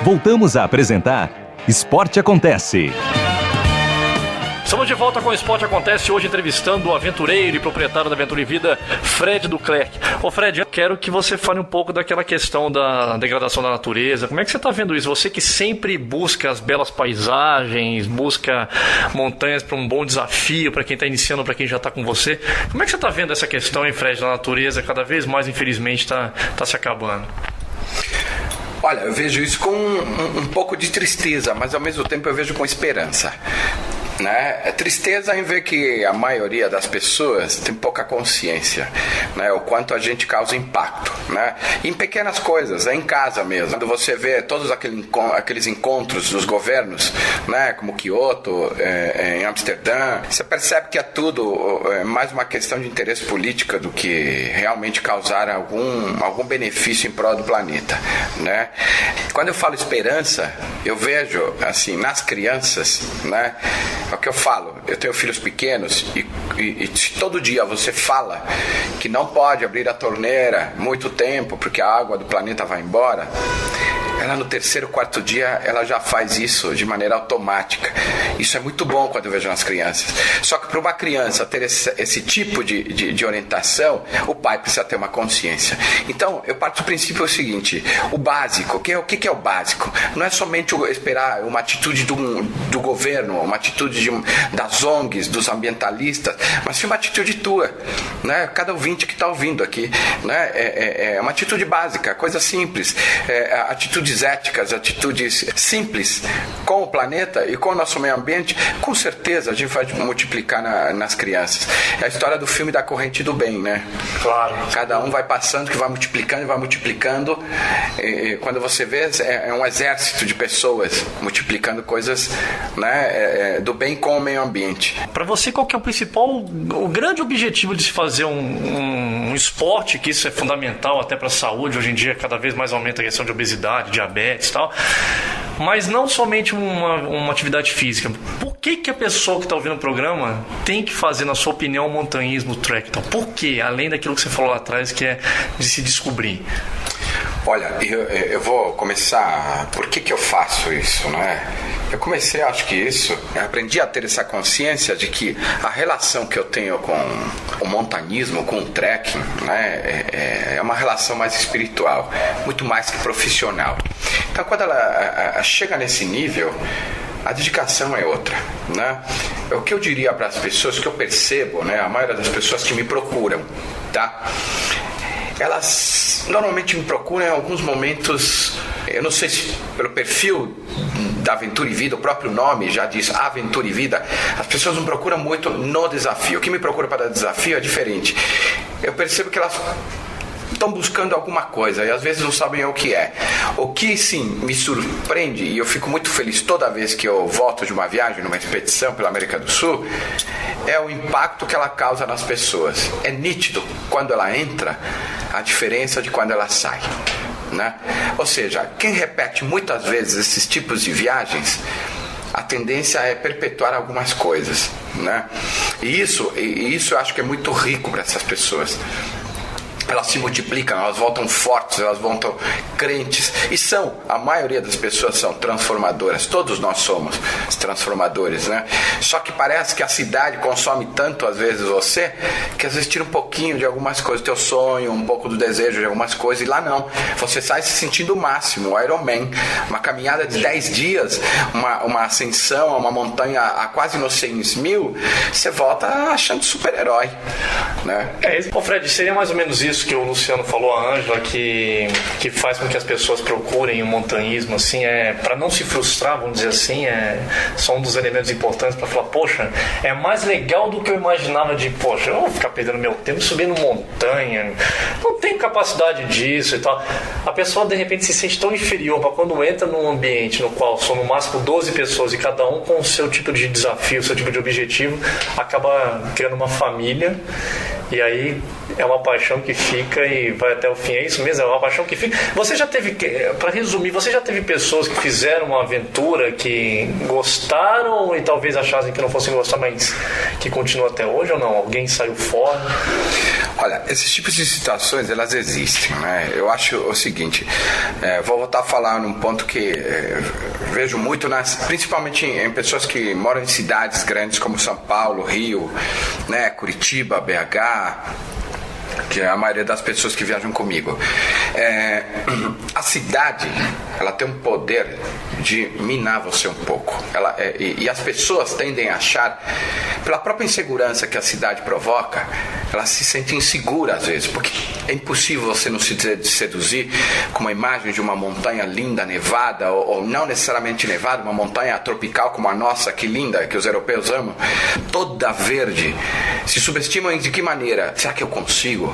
Voltamos a apresentar Esporte Acontece. Estamos de volta com o Esporte Acontece, hoje entrevistando o aventureiro e proprietário da Aventura e Vida, Fred Duclerc. Ô Fred, eu quero que você fale um pouco daquela questão da degradação da natureza. Como é que você está vendo isso? Você que sempre busca as belas paisagens, busca montanhas para um bom desafio, para quem está iniciando, para quem já está com você. Como é que você está vendo essa questão, hein, Fred, da natureza cada vez mais, infelizmente, está se acabando? Olha, eu vejo isso com um pouco de tristeza, mas ao mesmo tempo eu vejo com esperança. Né? É tristeza em ver que a maioria das pessoas tem pouca consciência, né? O quanto a gente causa impacto, né? Em pequenas coisas, em casa mesmo. Quando você vê todos aqueles encontros dos governos, né? Como Kyoto, em Amsterdã, você percebe que é tudo mais uma questão de interesse político do que realmente causar algum benefício em prol do planeta, né? Quando eu falo esperança, eu vejo assim nas crianças, né? É o que eu falo, eu tenho filhos pequenos e todo dia você fala que não pode abrir a torneira muito tempo porque a água do planeta vai embora, ela no terceiro, quarto dia ela já faz isso de maneira automática. Isso é muito bom quando eu vejo nas crianças. Só que para uma criança ter esse tipo de orientação, o pai precisa ter uma consciência. Então eu parto do princípio seguinte: o básico, o que é o básico? Não é somente esperar uma atitude do governo, uma atitude das ONGs, dos ambientalistas, mas sim uma atitude tua, né? Cada ouvinte que está ouvindo aqui, né? É uma atitude básica, coisa simples, atitudes éticas, atitudes simples com o planeta e com o nosso meio ambiente. Com certeza a gente vai multiplicar nas crianças. É a história do filme da corrente do bem, né? Claro. Cada um vai passando, que vai multiplicando, e quando você vê, é um exército de pessoas multiplicando coisas, né? Do bem com o meio ambiente. Para você, qual que é o grande objetivo de se fazer um esporte, que isso é fundamental até para a saúde, hoje em dia cada vez mais aumenta a questão de obesidade, diabetes e tal, mas não somente uma atividade física. Por que a pessoa que está ouvindo o programa tem que fazer, na sua opinião, montanhismo, track? Então, por quê? Além daquilo que você falou lá atrás, que é de se descobrir. Olha, eu vou começar. Por que eu faço isso, né? Eu comecei, acho que eu aprendi a ter essa consciência de que a relação que eu tenho com o montanhismo, com o trekking, né, é uma relação mais espiritual, muito mais que profissional. Então, quando ela chega nesse nível, a dedicação é outra, né? O que eu diria para as pessoas, que eu percebo, né, a maioria das pessoas que me procuram, tá? Elas normalmente me procuram em alguns momentos, eu não sei se pelo perfil da Aventura e Vida, o próprio nome já diz Aventura e Vida, as pessoas me procuram muito no desafio. O que me procura para desafio é diferente. Eu percebo que elas estão buscando alguma coisa e às vezes não sabem o que é. O que sim me surpreende, e eu fico muito feliz toda vez que eu volto de uma viagem, numa expedição pela América do Sul, é o impacto que ela causa nas pessoas. É nítido quando ela entra a diferença de quando ela sai, né? Ou seja, quem repete muitas vezes esses tipos de viagens, a tendência é perpetuar algumas coisas, né? E isso eu acho que é muito rico para essas pessoas. Elas se multiplicam, elas voltam fortes, elas voltam crentes. E a maioria das pessoas são transformadoras. Todos nós somos transformadores, né? Só que parece que a cidade consome tanto, às vezes, você, que às vezes tira um pouquinho de algumas coisas, teu sonho, um pouco do desejo de algumas coisas, e lá não. Você sai se sentindo o máximo, o Iron Man. Uma caminhada de 10 dias, uma ascensão a uma montanha a quase nos 100 mil, você volta achando super-herói, né? Fred, seria mais ou menos isso que o Luciano falou, a Ângela, que faz com que as pessoas procurem o montanhismo, assim, para não se frustrar, vamos dizer assim, são um dos elementos importantes para falar, poxa, é mais legal do que eu imaginava poxa, eu vou ficar perdendo meu tempo subindo montanha, não tenho capacidade disso e tal. A pessoa de repente se sente tão inferior, para quando entra num ambiente no qual são no máximo 12 pessoas e cada um com o seu tipo de desafio, o seu tipo de objetivo, acaba criando uma família. E aí É uma paixão que fica e vai até o fim, é isso mesmo? É uma paixão que fica. Você já teve, para resumir, você já teve pessoas que fizeram uma aventura que gostaram e talvez achassem que não fossem gostar, mas que continuam até hoje ou não? Alguém saiu fora? Olha, esses tipos de situações, elas existem, né? Eu acho o seguinte, vou voltar a falar num ponto que vejo muito, principalmente em pessoas que moram em cidades grandes como São Paulo, Rio, né, Curitiba, BH, que é a maioria das pessoas que viajam comigo. A cidade, ela tem um poder de minar você um pouco. E as pessoas tendem a achar, pela própria insegurança que a cidade provoca, elas se sentem inseguras às vezes, porque é impossível você não se seduzir com uma imagem de uma montanha linda, nevada, ou não necessariamente nevada, uma montanha tropical como a nossa, que linda, que os europeus amam, toda verde. Se subestimam de que maneira? Será que eu consigo?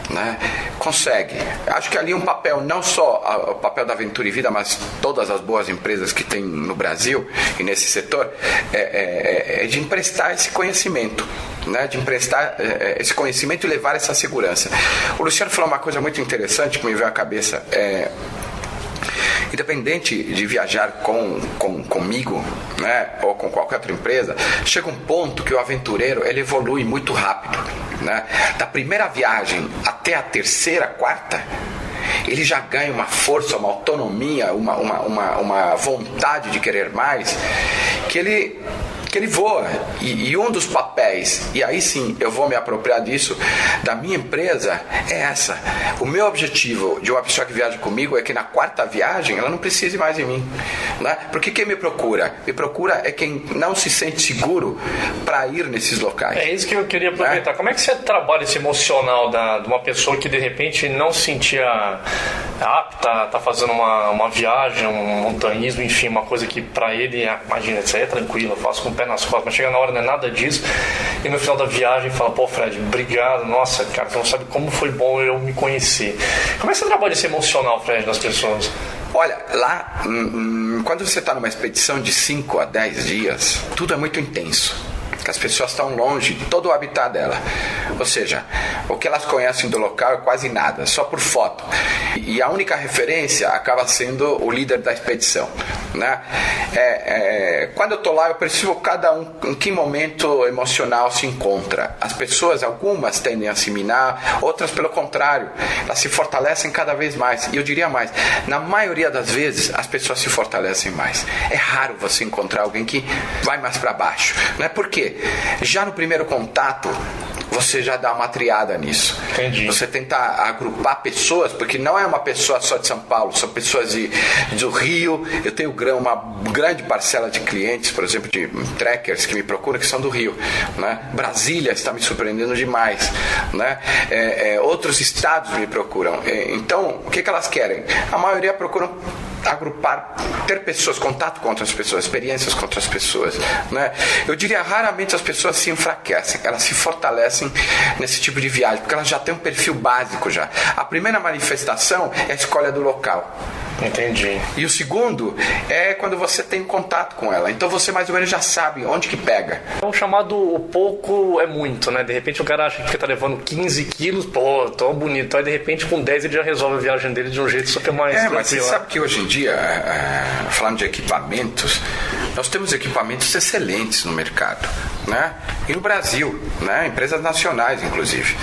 Né? Consegue. Acho que ali um papel, não só o papel da Aventura e Vida, mas todas as boas empresas que tem no Brasil e nesse setor, é de emprestar esse conhecimento, né? De emprestar esse conhecimento e levar essa segurança. O Luciano falou uma coisa muito interessante que me veio à cabeça. Independente de viajar comigo, né, ou com qualquer outra empresa, chega um ponto que o aventureiro ele evolui muito rápido, né? Da primeira viagem até a terceira, quarta, ele já ganha uma força, uma autonomia, uma vontade de querer mais, que ele voa. E um dos papéis, e aí sim eu vou me apropriar disso, da minha empresa, é essa. O meu objetivo de uma pessoa que viaja comigo é que na quarta viagem ela não precise mais de mim, né? Porque quem me procura? Me procura é quem não se sente seguro para ir nesses locais. É isso que eu queria aproveitar. Como é que você trabalha esse emocional de uma pessoa que de repente não se sentia apta, tá fazendo uma viagem, um montanhismo, enfim, uma coisa que para ele, imagina, isso aí é tranquilo, eu faço com o pé nas costas, mas chega na hora não é nada disso, e no final da viagem fala, pô, Fred, obrigado, nossa, cara, você não sabe como foi bom eu me conhecer. Como é que você trabalha esse emocional, Fred, das pessoas? Olha, lá, quando você está numa expedição de 5 a 10 dias, tudo é muito intenso. As pessoas estão longe de todo o habitat dela, ou seja, o que elas conhecem do local é quase nada, só por foto, e a única referência acaba sendo o líder da expedição, né? Quando eu estou lá eu percebo cada um em que momento emocional se encontra. As pessoas, algumas tendem a se minar, outras pelo contrário, elas se fortalecem cada vez mais, e eu diria mais, na maioria das vezes as pessoas se fortalecem mais. É raro você encontrar alguém que vai mais para baixo, não é? Por quê? Já no primeiro contato você já dá uma triada nisso. Entendi. Você tenta agrupar pessoas, porque não é uma pessoa só de São Paulo, são pessoas do Rio. Eu tenho uma grande parcela de clientes, por exemplo, de trekkers que me procuram, que são do Rio, né? Brasília está me surpreendendo demais, né? Outros estados me procuram. Então, o que elas querem? A maioria procuram agrupar, ter pessoas, contato com outras pessoas, experiências com outras pessoas, né? Eu diria, raramente as pessoas se enfraquecem, elas se fortalecem nesse tipo de viagem, porque elas já têm um perfil básico já. A primeira manifestação é a escolha do local. Entendi. E o segundo é quando você tem contato com ela. Então você mais ou menos já sabe onde que pega. É o chamado o pouco é muito, né? De repente o cara acha que tá levando 15 quilos, pô, tão bonito. Aí de repente com 10 ele já resolve a viagem dele de um jeito super mais tranquilo. Mas você sabe que hoje em dia, falando de equipamentos, nós temos equipamentos excelentes no mercado, né? E no Brasil, né? Empresas nacionais, inclusive.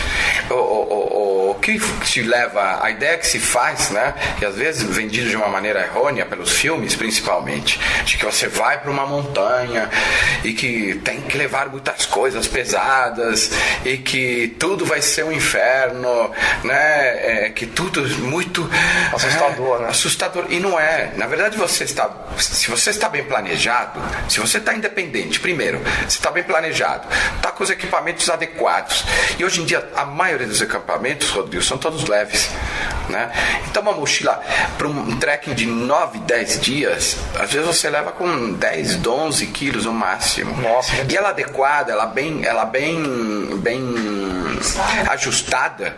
O que se leva, a ideia que se faz, né? E às vezes vendido de uma maneira errônea pelos filmes, principalmente, de que você vai para uma montanha e que tem que levar muitas coisas pesadas e que tudo vai ser um inferno, né? Que tudo muito assustador, né? Assustador. E não é. Na verdade, se você está bem planejado, se você está independente, primeiro, você está bem planejado, está com os equipamentos adequados. E hoje em dia, a maioria dos equipamentos, Rodrigo, são todos leves, né? Então, uma mochila para um trekking de 9, 10 dias, às vezes você leva com 10, 11 quilos no máximo. Nossa, e ela adequada, ela bem ajustada,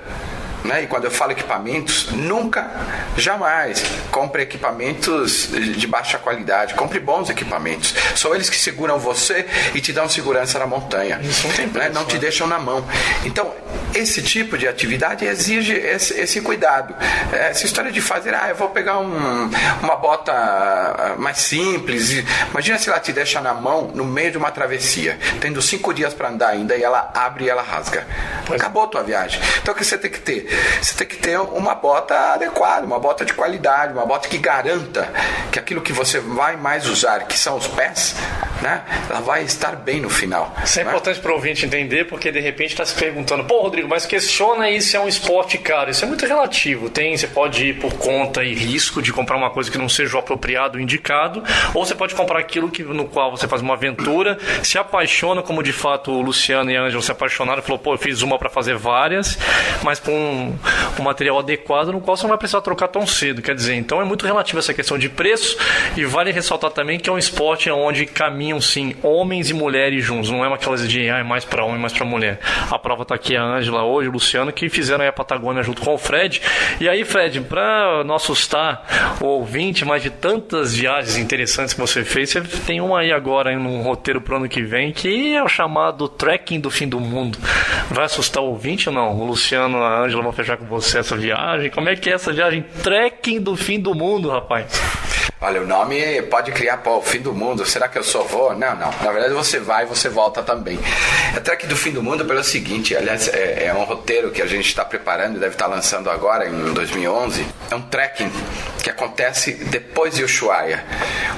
né? E quando eu falo equipamentos, nunca, jamais compre equipamentos de baixa qualidade. Compre bons equipamentos. São eles que seguram você e te dão segurança na montanha. Isso não tem preço, né? Não te deixam na mão. Então, esse tipo de atividade exige esse cuidado. Essa história de fazer, eu vou pegar uma bota mais simples. Imagina se ela te deixa na mão no meio de uma travessia, tendo 5 dias para andar ainda, e ela abre e ela rasga. Acabou a tua viagem. Então, o que você tem que ter? Você tem que ter uma bota adequada, uma bota de qualidade, uma bota que garanta que aquilo que você vai mais usar, que são os pés, né, ela vai estar bem no final. Isso é né? importante para o ouvinte entender, porque de repente está se perguntando, pô, Rodrigo, mas questiona aí se é um esporte caro. Isso é muito relativo. Você pode ir por conta e risco de comprar uma coisa que não seja o apropriado, o indicado, ou você pode comprar aquilo no qual você faz uma aventura, se apaixona, como de fato o Luciano e a Ângela se apaixonaram, falou, pô, eu fiz uma para fazer várias, mas com um material adequado, no qual você não vai precisar trocar tão cedo. Quer dizer, então é muito relativo essa questão de preço, e vale ressaltar também que é um esporte onde caminham sim homens e mulheres juntos, não é uma coisa de mais para homem, mais para mulher. A prova está aqui, a Ângela hoje, o Luciano, que fizeram aí a Patagônia junto com o Fred. E aí, Fred, para não assustar o ouvinte, mas de tantas viagens interessantes que você fez, você tem uma aí agora no roteiro pro ano que vem, que é o chamado Trekking do Fim do Mundo. Vai assustar o ouvinte ou não? O Luciano e a Ângela vão fechar com você essa viagem. Como é que é essa viagem Trekking do Fim do Mundo, rapaz? Olha, o nome pode criar, o fim do mundo, será que eu só vou? Não, na verdade você vai e você volta também. É Trek do Fim do Mundo pelo seguinte, aliás, é um roteiro que a gente está preparando e deve estar lançando agora em 2011, é um trekking que acontece depois de Ushuaia,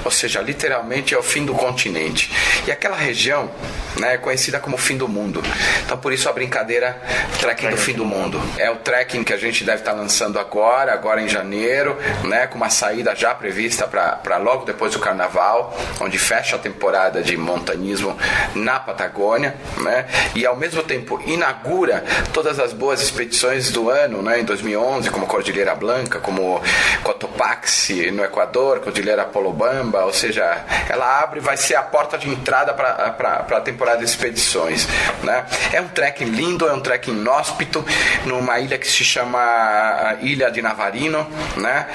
ou seja, literalmente é o fim do continente, e aquela região, né, é conhecida como fim do mundo, então por isso a brincadeira Trekking do Fim do Mundo. É o trekking que a gente deve estar lançando agora em janeiro, né, com uma saída já prevista para logo depois do Carnaval, onde fecha a temporada de montanhismo na Patagônia, né? E ao mesmo tempo inaugura todas as boas expedições do ano, né? Em 2011, como Cordilheira Blanca, como Cotopaxi no Equador, Cordilheira Polobamba, ou seja, ela abre e vai ser a porta de entrada para a temporada de expedições, né? É um trekking lindo, é um trekking inóspito, numa ilha que se chama Ilha de Navarino, né?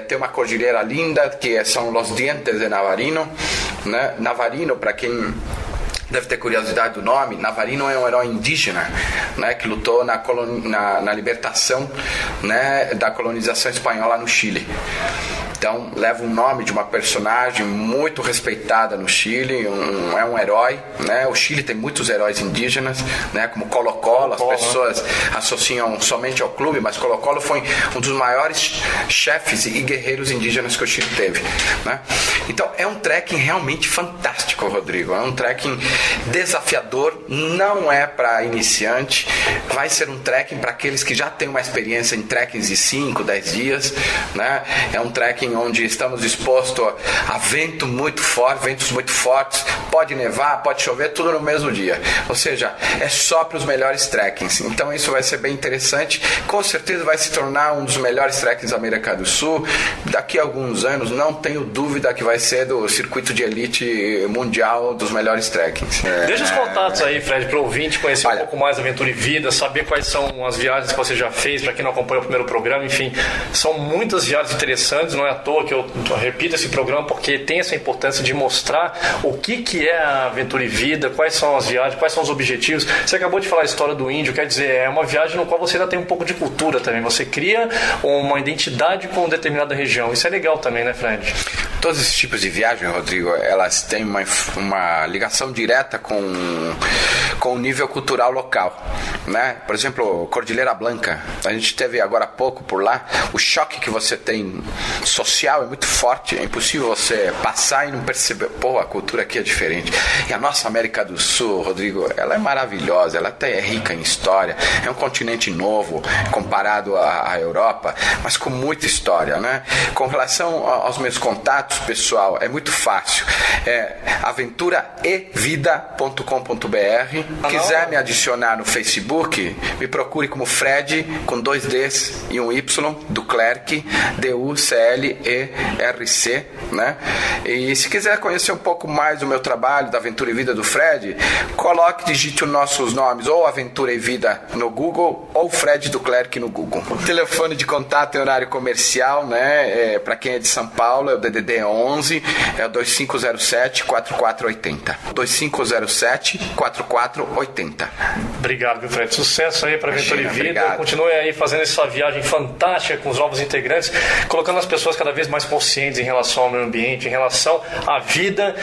Tem uma cordilheira linda, que são Los Dientes de Navarino, né? Navarino, para quem deve ter curiosidade do nome, Navarino é um herói indígena, né, que lutou na libertação, né, da colonização espanhola no Chile. Então leva o nome de uma personagem muito respeitada no Chile, é um herói, né? O Chile tem muitos heróis indígenas, né? Como Colo-Colo, as pessoas associam somente ao clube, mas Colo-Colo foi um dos maiores chefes e guerreiros indígenas que o Chile teve, né? Então é um trekking realmente fantástico, Rodrigo, é um trekking desafiador, não é para iniciante, vai ser um trekking para aqueles que já têm uma experiência em trekkings de 5, 10 dias, né? É um trekking onde estamos expostos a ventos muito fortes, pode nevar, pode chover, tudo no mesmo dia, ou seja, é só para os melhores trekkings. Então isso vai ser bem interessante, com certeza vai se tornar um dos melhores trekkings da América do Sul, daqui a alguns anos, não tenho dúvida que vai ser do circuito de elite mundial dos melhores trekkings. Deixa os contatos aí, Fred, para o ouvinte conhecer um pouco mais da Aventura e Vida, saber quais são as viagens que você já fez, para quem não acompanha o primeiro programa, enfim, são muitas viagens interessantes, não é à toa que eu repito esse programa, porque tem essa importância de mostrar o que é a Aventura e Vida, quais são as viagens, quais são os objetivos. Você acabou de falar a história do índio, quer dizer, é uma viagem no qual você ainda tem um pouco de cultura também, você cria uma identidade com determinada região, isso é legal também, né, Fred? Todos esses tipos de viagem, Rodrigo, elas têm uma ligação direta com o nível cultural local, né? Por exemplo, Cordilheira Blanca, a gente teve agora há pouco por lá, o choque que você tem social é muito forte, é impossível você passar e não perceber, a cultura aqui é diferente. E a nossa América do Sul, Rodrigo, ela é maravilhosa, ela até é rica em história, é um continente novo comparado à Europa, mas com muita história, né? Com relação aos meus contatos, contatos, pessoal, é muito fácil. É aventuraevida.com.br. Quiser me adicionar no Facebook, me procure como Fred, com 2 Ds e um Y, Duclerc, D-U-C-L-E-R-C, né? E se quiser conhecer um pouco mais do meu trabalho, da Aventura e Vida do Fred, digite os nossos nomes, ou Aventura e Vida no Google, ou Fred Duclerc no Google. O telefone de contato em horário comercial, né? Para quem é de São Paulo, é o DDD 11, é o 2507-4480. 2507-4480. Obrigado, viu, Fred? Sucesso aí para Aventura e Vida. Obrigado. Continue aí fazendo essa viagem fantástica com os novos integrantes, colocando as pessoas cada vez mais conscientes em relação ao meio ambiente, em relação à vida.